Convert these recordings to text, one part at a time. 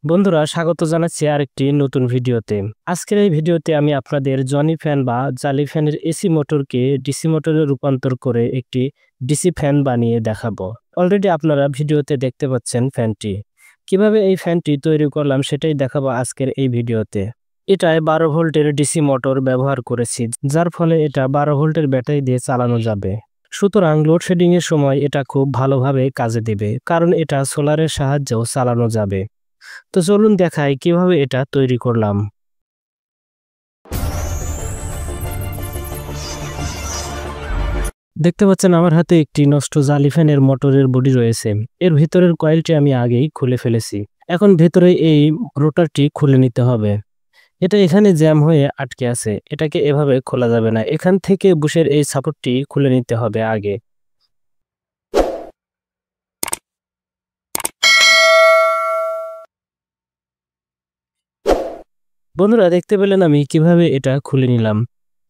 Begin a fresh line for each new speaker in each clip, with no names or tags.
বন্ধুরা স্বাগত জানাচ্ছি আরেকটি নতুন ভিডিওতে। আজকের এই ভিডিওতে আমি আপনাদের জনি ফ্যান বা জালি ফ্যানের এসি মোটরকে ডিসি মোটরে রূপান্তর করে একটি ডিসি ফ্যান বানিয়ে দেখাবো। অলরেডি আপনারা ভিডিওতে দেখতে পাচ্ছেন ফ্যানটি। কিভাবে এই ফ্যানটি তৈরি করলাম সেটাই দেখাবো আজকের এই ভিডিওতে। এটায় 12 ভোল্টের ডিসি মোটর ব্যবহার করেছি, যার ফলে এটা 12 ভোল্টের ব্যাটারি দিয়ে চালানো যাবে। সুতরাং লোডশেডিং এর সময় এটা খুব ভালোভাবে কাজে দেবে, কারণ এটা সোলারের সাহায্যেও চালানো যাবে। তো চলুন দেখাই কিভাবে এটা তৈরি করলাম। দেখতে পাচ্ছেন আমার হাতে একটি নষ্ট জালি ফ্যানের মোটরের বডি রয়েছে। এর ভিতরের কয়েলটি আমি আগেই খুলে ফেলেছি। এখন ভেতরে এই রোটারটি খুলে নিতে হবে। এটা এখানে জ্যাম হয়ে আটকে আছে, এটাকে এভাবে খোলা যাবে না। এখান থেকে বুশের এই সাপোর্টটি খুলে নিতে হবে আগে। বন্ধুরা দেখতে পেলেন আমি কিভাবে এটা খুলে নিলাম।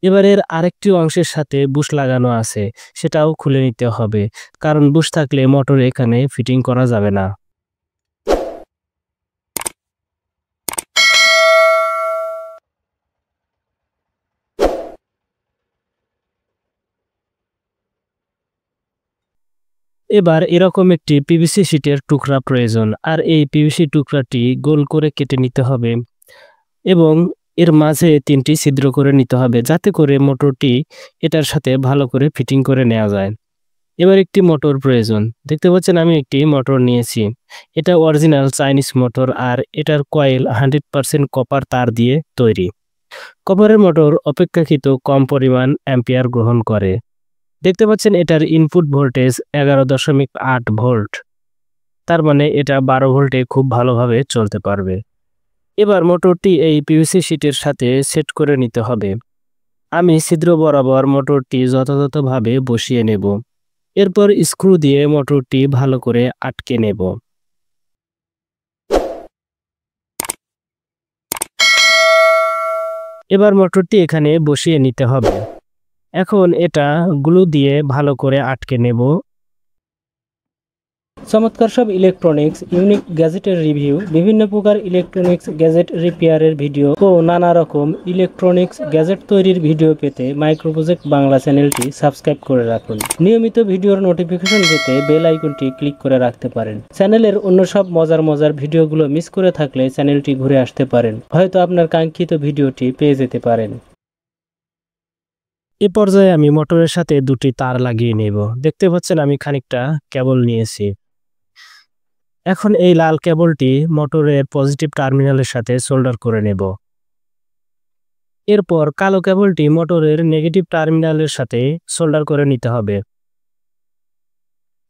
এবারের আরেকটি অংশের সাথে বুশ লাগানো আছে, সেটাও খুলে নিতে হবে, কারণ বুশ থাকলে মোটর এখানে ফিটিং করা যাবে না। এবার এরকম একটি পিভিসি শিটের টুকরা প্রয়োজন, আর এই পিভিসি টুকরাটি গোল করে কেটে নিতে হবে এবং এর মাঝে 3টি ছিদ্র করে নিতে হবে, যাতে করে মোটরটি এটার সাথে ভালো করে ফিটিং করে নেওয়া যায়। এবার একটি মোটর প্রয়োজন। দেখতে পাচ্ছেন আমি একটি মোটর নিয়েছি। এটা অরিজিনাল চাইনিজ মোটর, আর এটার কয়েল 100% কপার তার দিয়ে তৈরি। কপারের মোটর অপেক্ষাকৃত কম পরিমাণ অ্যাম্পিয়ার গ্রহণ করে। দেখতে পাচ্ছেন এটার ইনপুট ভোল্টেজ 11.8 ভোল্ট। তার মানে এটা 12 ভোল্টে খুব ভালোভাবে চলতে পারবে। এবার মোটরটি এই পিভিসি শিটের সাথে সেট করে নিতে হবে। আমি ছিদ্র বরাবর মোটরটি যথাযথভাবে বসিয়ে নেব। এরপর স্ক্রু দিয়ে মোটরটি ভালো করে আটকে নেব। এবার মোটরটি এখানে বসিয়ে নিতে হবে। এখন এটা গ্লু দিয়ে ভালো করে আটকে নেব। চমৎকার সব ইলেকট্রনিক্স ইউনিক গ্যাজেটের রিভিউ, বিভিন্ন প্রকার ইলেকট্রনিক্স গ্যাজেট রিপেয়ারের ভিডিও ও নানা রকম ইলেকট্রনিক্স গ্যাজেট তৈরির ভিডিও পেতে মাইক্রো প্রজেক্ট বাংলা চ্যানেলটি সাবস্ক্রাইব করে রাখুন। নিয়মিত ভিডিওর নোটিফিকেশন পেতে বেল আইকনটি ক্লিক করে রাখতে পারেন। চ্যানেলের অন্য সব মজার ভিডিওগুলো মিস করে থাকলে চ্যানেলটি ঘুরে আসতে পারেন, হয়তো আপনার কাঙ্ক্ষিত ভিডিওটি পেয়ে যেতে পারেন। এ পর্যায়ে আমি মোটরের সাথে 2টি তার লাগিয়ে নেব। দেখতে পাচ্ছেন আমি খানিকটা কেবল নিয়েছি। এখন এই লাল কেবলটি মোটরের পজিটিভ টার্মিনালের সাথে সোল্ডার করে নেব। এরপর কালো কেবলটি মোটরের নেগেটিভ টার্মিনালের সাথে সোল্ডার করে নিতে হবে।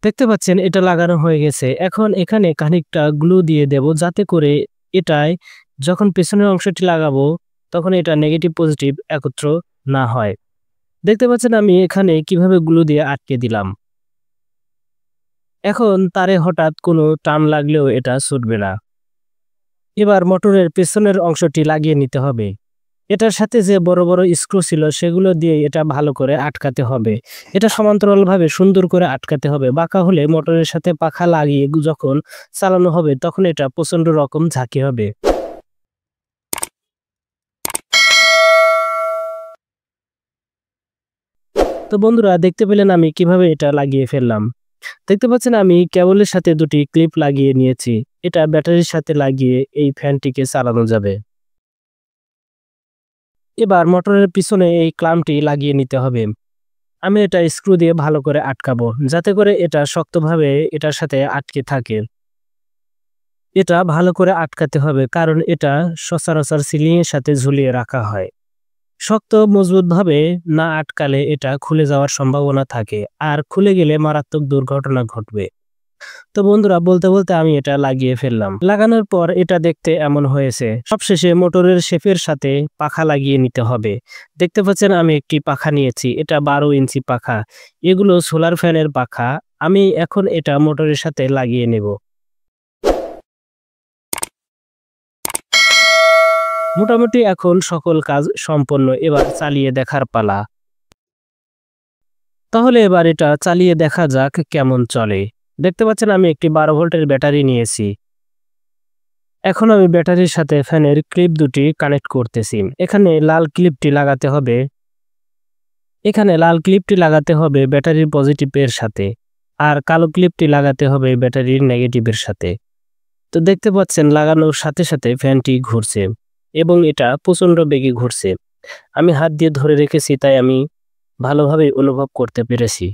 দেখতে পাচ্ছেন এটা লাগানো হয়ে গেছে। এখন এখানে খানিকটা গ্লু দিয়ে দেব, যাতে করে এটায় যখন পেছনের অংশটি লাগাবো তখন এটা নেগেটিভ পজিটিভ একত্র না হয়। দেখতে পাচ্ছেন আমি এখানে কিভাবে গ্লু দিয়ে আটকে দিলাম। এখন তারে হঠাৎ কোনো টান লাগলেও এটা ছুটবে না। এবার মোটরের পেছনের অংশটি লাগিয়ে নিতে হবে। এটার সাথে যে বড় স্ক্রু ছিল সেগুলো দিয়ে এটা ভালো করে আটকাতে হবে। এটা সমান্তরালভাবে সুন্দর করে আটকাতে হবে। বাঁকা হলে মোটরের সাথে পাখা লাগিয়ে যখন চালানো হবে তখন এটা প্রচন্ড রকম ঝাঁকি হবে। তো বন্ধুরা দেখতে পেলেন আমি কিভাবে এটা লাগিয়ে ফেললাম। দেখতে পাচ্ছেন আমি কেবলের সাথে 2টি ক্লিপ লাগিয়ে নিয়েছি। এটা ব্যাটারির সাথে লাগিয়ে এই ফ্যানটিকে চালানো যাবে। এবার মোটরের পিছনে এই ক্লাম্পটি লাগিয়ে নিতে হবে। আমি এটা স্ক্রু দিয়ে ভালো করে আটকাবো, যাতে করে এটা শক্তভাবে এটার সাথে আটকে থাকে। এটা ভালো করে আটকাতে হবে, কারণ এটা সচরাচর সিলিং এর সাথে ঝুলিয়ে রাখা হয়। শক্ত মজবুতভাবে না আটকালে এটা খুলে যাওয়ার সম্ভাবনা থাকে, আর খুলে গেলে মারাত্মক দুর্ঘটনা ঘটবে। তো বন্ধুরা বলতে বলতে আমি এটা লাগিয়ে ফেললাম। লাগানোর পর এটা দেখতে এমন হয়েছে। সবশেষে মোটরের শেপের সাথে পাখা লাগিয়ে নিতে হবে। দেখতে পাচ্ছেন আমি একটি পাখা নিয়েছি, এটা 12 ইঞ্চি পাখা। এগুলো সোলার ফ্যানের পাখা। আমি এখন এটা মোটরের সাথে লাগিয়ে নেব। মোটামুটি এখন সকল কাজ সম্পন্ন। এবার চালিয়ে দেখার পালা। তাহলে এবার এটা চালিয়ে দেখা যাক কেমন চলে। দেখতে পাচ্ছেন আমি একটি 12 ভোল্টের ব্যাটারি নিয়েছি। এখন আমি ব্যাটারির সাথে ফ্যানের ক্লিপ দুটি কানেক্ট করতেছি। এখানে লাল ক্লিপটি লাগাতে হবে ব্যাটারির পজিটিভের সাথে, আর কালো ক্লিপটি লাগাতে হবে ব্যাটারির নেগেটিভের সাথে। তো দেখতে পাচ্ছেন লাগানোর সাথে সাথে ফ্যানটি ঘুরছে এবং এটা প্রচণ্ড বেগে ঘুরছে। আমি হাত দিয়ে ধরে রেখেছি, তাই আমি ভালোভাবে অনুভব করতে পেরেছি।